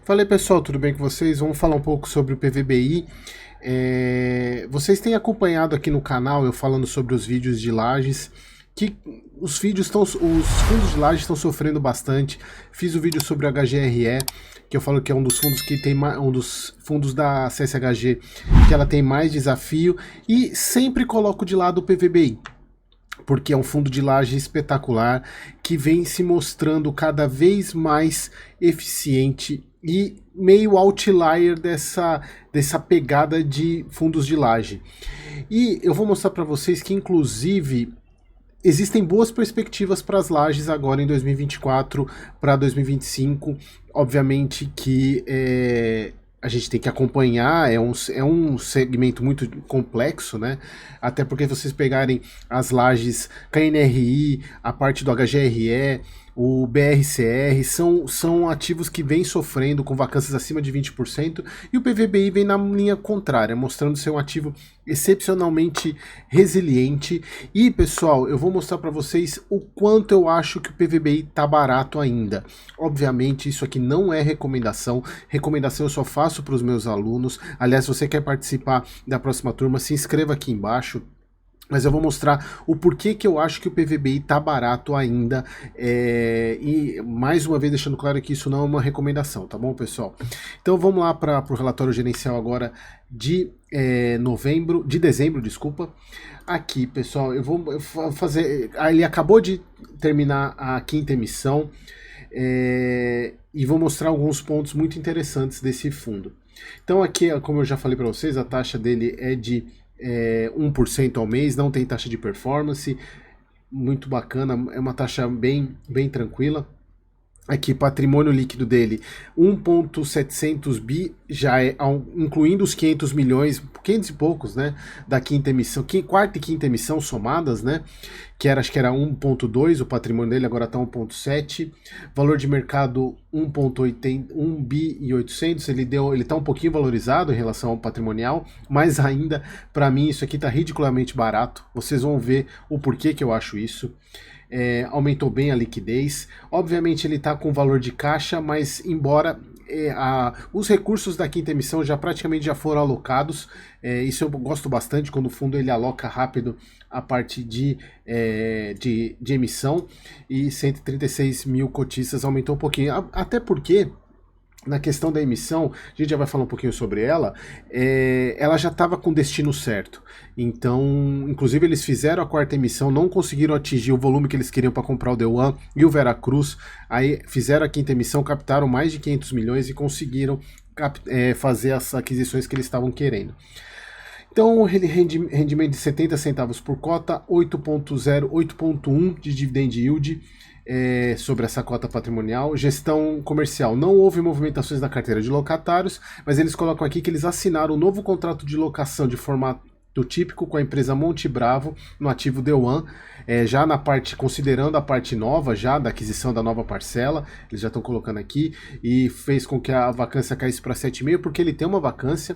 Fala aí, pessoal, tudo bem com vocês? Vamos falar um pouco sobre o PVBI. Vocês têm acompanhado aqui no canal eu falando sobre os vídeos de lajes, que os fundos de laje estão sofrendo bastante. Fiz o vídeo sobre o HGRE, que eu falo que é um dos fundos que tem um dos fundos da CSHG que ela tem mais desafio, e sempre coloco de lado o PVBI. Porque é um fundo de laje espetacular que vem se mostrando cada vez mais eficiente e meio outlier dessa pegada de fundos de laje. E eu vou mostrar para vocês que, inclusive, existem boas perspectivas para as lajes agora em 2024 para 2025. Obviamente que a gente tem que acompanhar, é um segmento muito complexo, né? Até porque vocês pegarem as lajes KNRI, a parte do HGRE, o BRCR, são ativos que vêm sofrendo com vacâncias acima de 20%, e o PVBI vem na linha contrária, mostrando ser um ativo excepcionalmente resiliente. E, pessoal, eu vou mostrar para vocês o quanto eu acho que o PVBI tá barato ainda. Obviamente, isso aqui não é recomendação. Recomendação eu só faço para os meus alunos. Aliás, se você quer participar da próxima turma, se inscreva aqui embaixo. Mas eu vou mostrar o porquê que eu acho que o PVBI tá barato ainda, e mais uma vez deixando claro que isso não é uma recomendação, tá bom, pessoal? Então vamos lá para o relatório gerencial agora de dezembro, desculpa. Aqui, pessoal, eu vou fazer. Ele acabou de terminar a quinta emissão, e vou mostrar alguns pontos muito interessantes desse fundo. Então aqui, como eu já falei para vocês, a taxa dele é de 1% ao mês, não tem taxa de performance, muito bacana, é uma taxa bem tranquila. Aqui, patrimônio líquido dele, 1.700 bi, já incluindo os 500 milhões, 500 e poucos, né, da quinta emissão, quarta e quinta emissão somadas, né, acho que era 1.2, o patrimônio dele agora está 1.7, valor de mercado 1.80, 1 bi e 800, ele está um pouquinho valorizado em relação ao patrimonial, mas ainda, para mim, isso aqui está ridiculamente barato. Vocês vão ver o porquê que eu acho isso. Aumentou bem a liquidez. Obviamente ele está com valor de caixa, mas embora os recursos da quinta emissão praticamente já foram alocados, isso eu gosto bastante quando o fundo ele aloca rápido a parte de emissão, e 136 mil cotistas aumentou um pouquinho, até porque na questão da emissão, a gente já vai falar um pouquinho sobre ela, ela já estava com destino certo. Então, inclusive eles fizeram a quarta emissão, não conseguiram atingir o volume que eles queriam para comprar o Dewan e o Veracruz, aí fizeram a quinta emissão, captaram mais de 500 milhões e conseguiram fazer as aquisições que eles estavam querendo. Então, rendimento de 70 centavos por cota, 8.1 de dividend yield, sobre essa cota patrimonial. Gestão comercial, não houve movimentações da carteira de locatários, mas eles colocam aqui que eles assinaram um novo contrato de locação de formato típico com a empresa Monte Bravo no ativo Dewan, já na parte, considerando a parte nova já da aquisição da nova parcela, eles já estão colocando aqui, e fez com que a vacância caísse para 7,5, porque ele tem uma vacância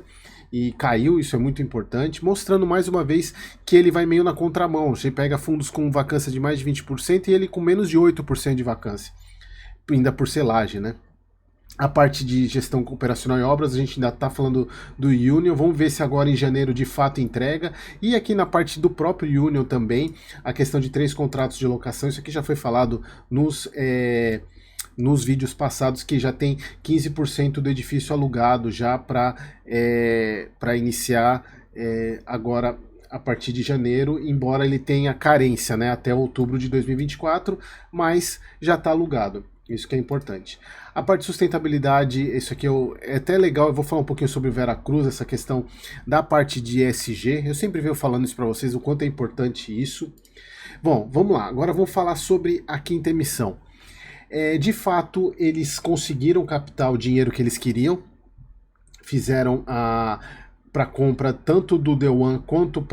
e caiu, isso é muito importante, mostrando mais uma vez que ele vai meio na contramão. Você pega fundos com vacância de mais de 20% e ele com menos de 8% de vacância, ainda por selagem, né? A parte de gestão operacional e obras, a gente ainda está falando do Union, vamos ver se agora em janeiro de fato entrega. E aqui na parte do próprio Union também, a questão de 3 contratos de locação, isso aqui já foi falado nos vídeos passados, que já tem 15% do edifício alugado já para iniciar agora a partir de janeiro, embora ele tenha carência, né, até outubro de 2024, mas já está alugado. Isso que é importante. A parte de sustentabilidade, isso aqui é até legal, eu vou falar um pouquinho sobre o Veracruz, essa questão da parte de ESG. Eu sempre venho falando isso para vocês, o quanto é importante isso. Bom, vamos lá, agora vamos falar sobre a quinta emissão. De fato, eles conseguiram captar o dinheiro que eles queriam, fizeram para compra tanto do Dewan quanto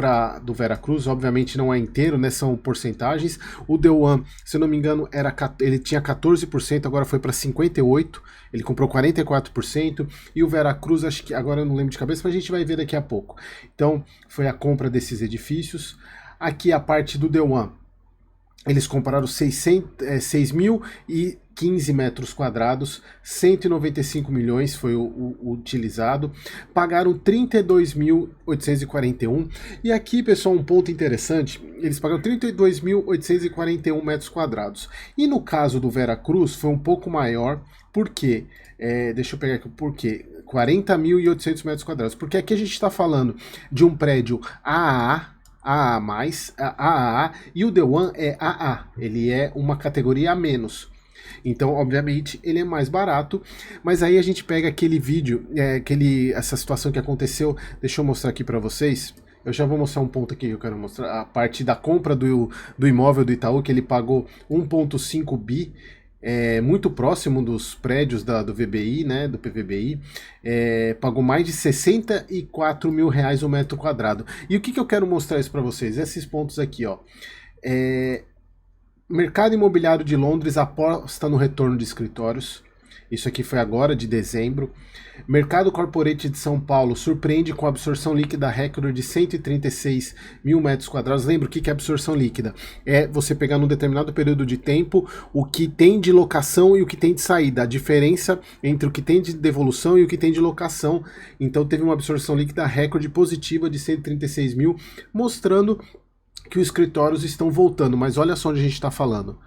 do Veracruz, obviamente não é inteiro, né, são porcentagens. O Dewan, se eu não me engano, ele tinha 14%, agora foi para 58%, ele comprou 44%, e o Veracruz, acho que agora eu não lembro de cabeça, mas a gente vai ver daqui a pouco. Então, foi a compra desses edifícios. Aqui a parte do Dewan, eles compraram 6 mil e 15 metros quadrados, 195 milhões foi o utilizado, pagaram 32.841, e aqui, pessoal, um ponto interessante, eles pagaram 32.841 metros quadrados, e no caso do Veracruz foi um pouco maior, por quê? Deixa eu pegar aqui, por quê? 40.800 metros quadrados, porque aqui a gente está falando de um prédio AAA, e o The One é AA, ele é uma categoria a menos. Então, obviamente, ele é mais barato, mas aí a gente pega aquele vídeo, essa situação que aconteceu, deixa eu mostrar aqui para vocês. Eu já vou mostrar um ponto aqui que eu quero mostrar, a parte da compra do imóvel do Itaú, que ele pagou 1,5 bi, muito próximo dos prédios do VBI, né, do PVBI, pagou mais de 64 mil reais o metro quadrado. E o que eu quero mostrar isso para vocês? Esses pontos aqui, ó. Mercado imobiliário de Londres aposta no retorno de escritórios. Isso aqui foi agora, de dezembro. Mercado corporate de São Paulo surpreende com absorção líquida recorde de 136 mil metros quadrados. Lembra o que é absorção líquida? É você pegar num determinado período de tempo o que tem de locação e o que tem de saída. A diferença entre o que tem de devolução e o que tem de locação. Então teve uma absorção líquida recorde positiva de 136 mil, mostrando que os escritórios estão voltando. Mas olha só onde a gente está falando.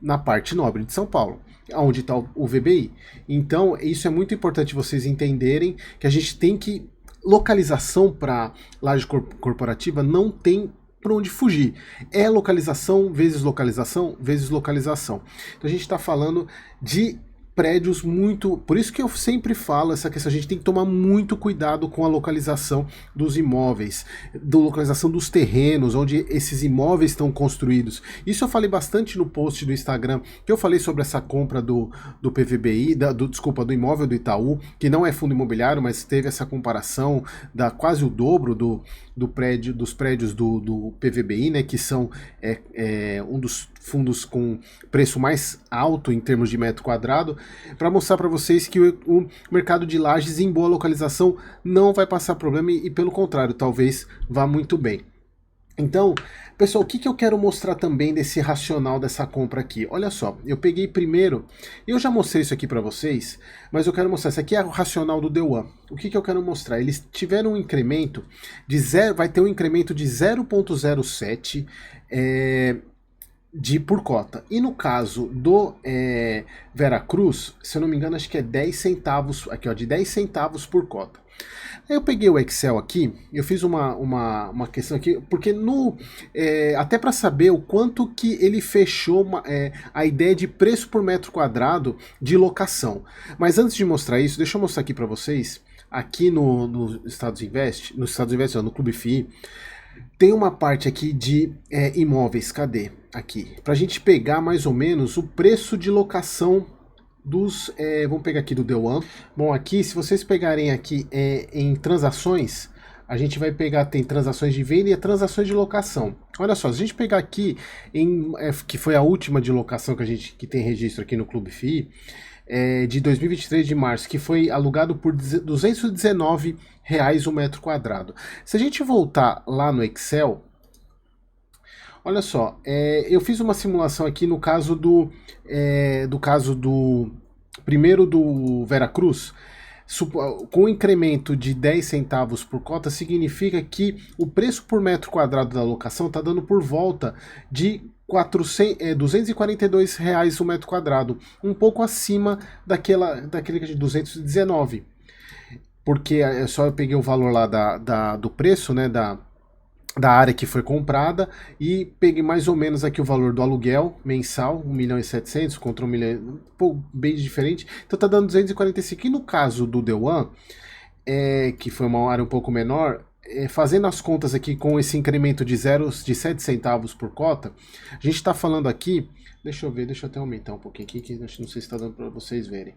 Na parte nobre de São Paulo, onde está o VBI. Então, isso é muito importante vocês entenderem, que a gente tem que... Localização para laje corporativa não tem para onde fugir. É localização vezes localização vezes localização. Então, a gente está falando de prédios muito... Por isso que eu sempre falo essa questão, a gente tem que tomar muito cuidado com a localização dos imóveis, da localização dos terrenos, onde esses imóveis estão construídos. Isso eu falei bastante no post do Instagram, que eu falei sobre essa compra do PVBI, do imóvel do Itaú, que não é fundo imobiliário, mas teve essa comparação da quase o dobro dos prédios do PVBI, né, que são um dos fundos com preço mais alto em termos de metro quadrado, para mostrar para vocês que o mercado de lajes em boa localização não vai passar problema e pelo contrário, talvez vá muito bem. Então, pessoal, o que eu quero mostrar também desse racional dessa compra aqui? Olha só, eu peguei primeiro, eu já mostrei isso aqui para vocês, mas eu quero mostrar, isso aqui é o racional do The One. O que eu quero mostrar? Eles tiveram um incremento de vai ter um incremento de 0,07 por cota. E no caso do Veracruz, se eu não me engano, acho que é 10 centavos, aqui ó, de 10 centavos por cota. Aí eu peguei o Excel aqui, eu fiz uma questão aqui, porque até para saber o quanto que ele fechou a ideia de preço por metro quadrado de locação. Mas antes de mostrar isso, deixa eu mostrar aqui para vocês, aqui no Estados Invest, no Clube FI, tem uma parte aqui de imóveis, cadê? Aqui, para a gente pegar mais ou menos o preço de locação dos... vamos pegar aqui do The One. Bom, aqui, se vocês pegarem aqui em transações, a gente vai pegar, tem transações de venda e transações de locação. Olha só, se a gente pegar aqui, que foi a última de locação que tem registro aqui no Clube FI, de 2023 de março, que foi alugado por R$219 o metro quadrado. Se a gente voltar lá no Excel, olha só, eu fiz uma simulação aqui no caso primeiro do Veracruz, com um incremento de 10 centavos por cota, significa que o preço por metro quadrado da locação está dando por volta de R$242 o metro quadrado, um pouco acima daquele de 219, porque eu peguei o valor lá do preço, né, da área que foi comprada, e peguei mais ou menos aqui o valor do aluguel mensal, 1.700.000 contra 1 milhão, bem diferente, então tá dando 245. E no caso do The One, que foi uma área um pouco menor, fazendo as contas aqui com esse incremento de 7 centavos por cota, a gente está falando aqui, deixa eu até aumentar um pouquinho aqui, que não sei se está dando para vocês verem.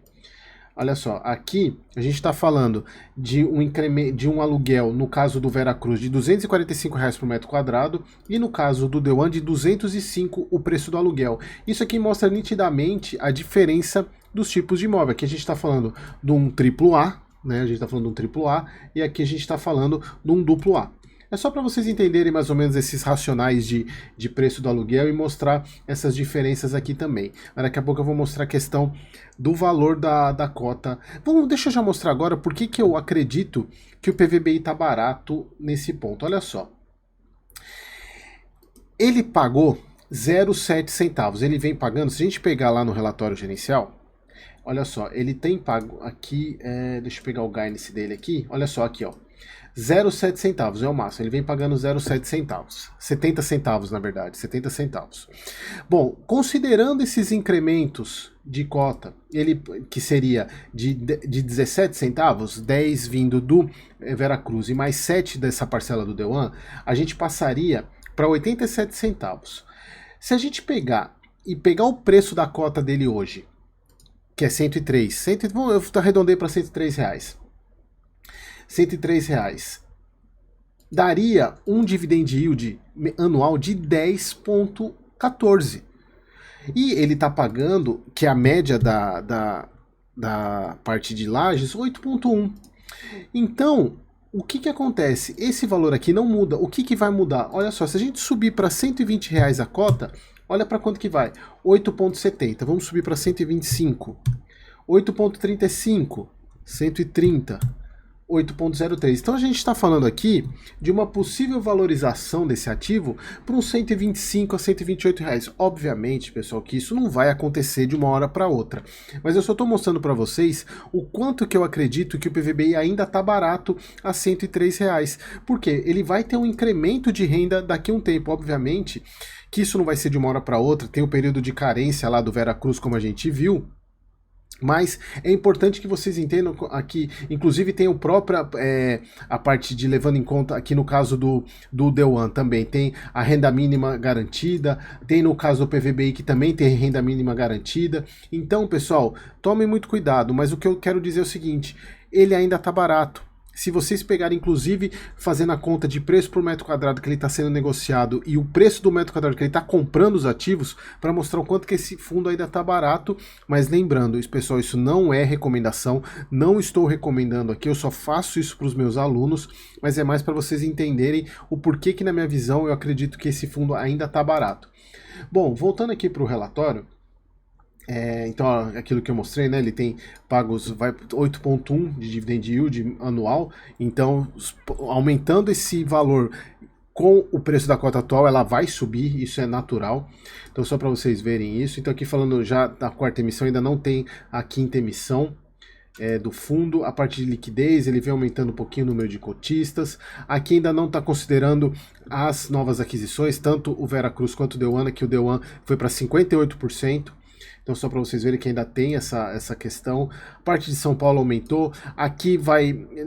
Olha só, aqui a gente está falando de um incremento, de um aluguel, no caso do Veracruz, de R$245 por metro quadrado, e no caso do The One, de 205 o preço do aluguel. Isso aqui mostra nitidamente a diferença dos tipos de imóvel. Aqui a gente está falando de um AAA, né? A gente está falando de um AAA, e aqui a gente está falando de um duplo A. É só para vocês entenderem mais ou menos esses racionais de preço do aluguel e mostrar essas diferenças aqui também. Mas daqui a pouco eu vou mostrar a questão do valor da cota. Bom, deixa eu já mostrar agora por que eu acredito que o PVBI está barato nesse ponto. Olha só. Ele pagou 0,7 centavos. Ele vem pagando, se a gente pegar lá no relatório gerencial, olha só, ele tem pago aqui, deixa eu pegar o guidance dele aqui, olha só aqui, ó, 0,7 centavos é o máximo, ele vem pagando 0,7 centavos, 70 centavos na verdade, 70 centavos. Bom, considerando esses incrementos de cota, ele que seria de 17 centavos, 10 vindo do Veracruz e mais 7 dessa parcela do Deuan, a gente passaria para 87 centavos. Se a gente pegar o preço da cota dele hoje, que é 103, eu arredondei para 103 reais. 103 reais. Daria um dividend yield anual de 10,14. E ele está pagando, que é a média da parte de lajes, 8,1. Então, o que acontece? Esse valor aqui não muda. O que vai mudar? Olha só, se a gente subir para 120 reais a cota, olha para quanto que vai. 8,70. Vamos subir para 125. 8,35. 130. 8,03. Então a gente está falando aqui de uma possível valorização desse ativo para uns 125 a 128 reais. Obviamente, pessoal, que isso não vai acontecer de uma hora para outra. Mas eu só estou mostrando para vocês o quanto que eu acredito que o PVBI ainda está barato a 103 reais. Porque ele vai ter um incremento de renda daqui a um tempo. Obviamente que isso não vai ser de uma hora para outra. Tem o período de carência lá do Veracruz, como a gente viu. Mas é importante que vocês entendam aqui, inclusive tem o próprio, a parte de levando em conta, aqui no caso do Deuan também, tem a renda mínima garantida, tem no caso do PVBI que também tem renda mínima garantida. Então, pessoal, tomem muito cuidado, mas o que eu quero dizer é o seguinte, ele ainda está barato. Se vocês pegarem, inclusive, fazendo a conta de preço por metro quadrado que ele está sendo negociado e o preço do metro quadrado que ele está comprando os ativos, para mostrar o quanto que esse fundo ainda está barato. Mas lembrando, pessoal, isso não é recomendação, não estou recomendando aqui, eu só faço isso para os meus alunos, mas é mais para vocês entenderem o porquê que, na minha visão, eu acredito que esse fundo ainda está barato. Bom, voltando aqui para o relatório, então aquilo que eu mostrei, né, ele tem pagos 8,1 de dividend yield anual, então aumentando esse valor com o preço da cota atual, ela vai subir, isso é natural. Então só para vocês verem isso. Então aqui falando já da quarta emissão, ainda não tem a quinta emissão do fundo. A parte de liquidez, ele vem aumentando um pouquinho o número de cotistas. Aqui ainda não está considerando as novas aquisições, tanto o Veracruz quanto o Deuan, que o Deuan foi para 58%. Então só para vocês verem que ainda tem essa questão. A parte de São Paulo aumentou. Aqui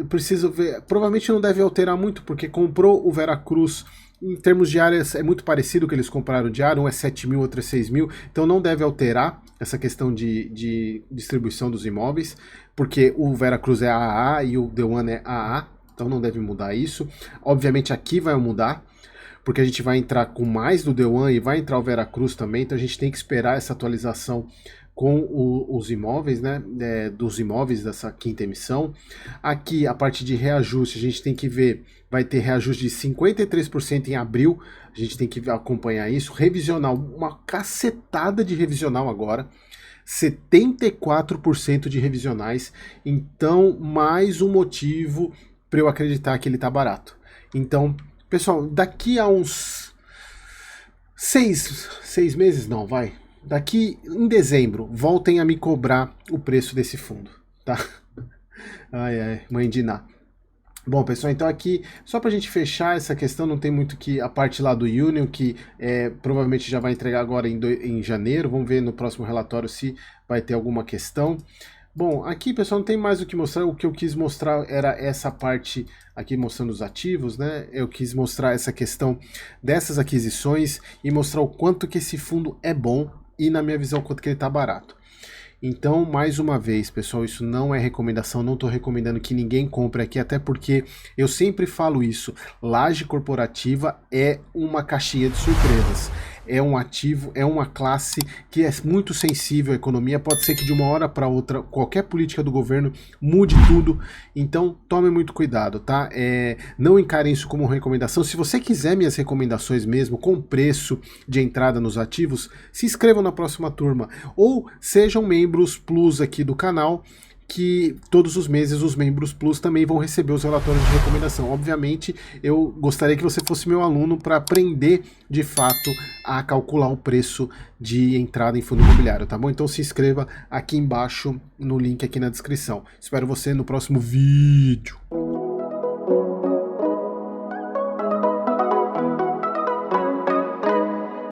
preciso ver, provavelmente não deve alterar muito, porque comprou o Veracruz, em termos de áreas é muito parecido que eles compraram de área, um é 7 mil, outro é 6 mil, então não deve alterar essa questão de distribuição dos imóveis, porque o Veracruz é AA e o Deuan é AA, então não deve mudar isso. Obviamente aqui vai mudar, porque a gente vai entrar com mais do Deuan e vai entrar o Veracruz também, então a gente tem que esperar essa atualização com os imóveis, né, dos imóveis dessa quinta emissão. Aqui, a parte de reajuste, a gente tem que ver, vai ter reajuste de 53% em abril, a gente tem que acompanhar isso. Revisional, uma cacetada de revisional agora, 74% de revisionais, então mais um motivo para eu acreditar que ele está barato. Então, pessoal, daqui a uns 6 meses, não, vai. Daqui em dezembro, voltem a me cobrar o preço desse fundo, tá? Ai, mãe de Ná. Bom, pessoal, então aqui, só pra gente fechar essa questão, não tem muito que a parte lá do Union, que provavelmente já vai entregar agora em janeiro, vamos ver no próximo relatório se vai ter alguma questão. Bom, aqui, pessoal, não tem mais o que mostrar. O que eu quis mostrar era essa parte aqui mostrando os ativos, né? Eu quis mostrar essa questão dessas aquisições e mostrar o quanto que esse fundo é bom e, na minha visão, o quanto que ele está barato. Então, mais uma vez, pessoal, isso não é recomendação, não estou recomendando que ninguém compre aqui, até porque eu sempre falo isso, laje corporativa é uma caixinha de surpresas. é um ativo, é uma classe que é muito sensível à economia, pode ser que de uma hora para outra qualquer política do governo mude tudo, então tome muito cuidado, tá? Não encarem isso como recomendação. Se você quiser minhas recomendações mesmo, com preço de entrada nos ativos, se inscrevam na próxima turma, ou sejam membros Plus aqui do canal, que todos os meses os membros Plus também vão receber os relatórios de recomendação. Obviamente, eu gostaria que você fosse meu aluno para aprender, de fato, a calcular o preço de entrada em fundo imobiliário, tá bom? Então se inscreva aqui embaixo no link aqui na descrição. Espero você no próximo vídeo.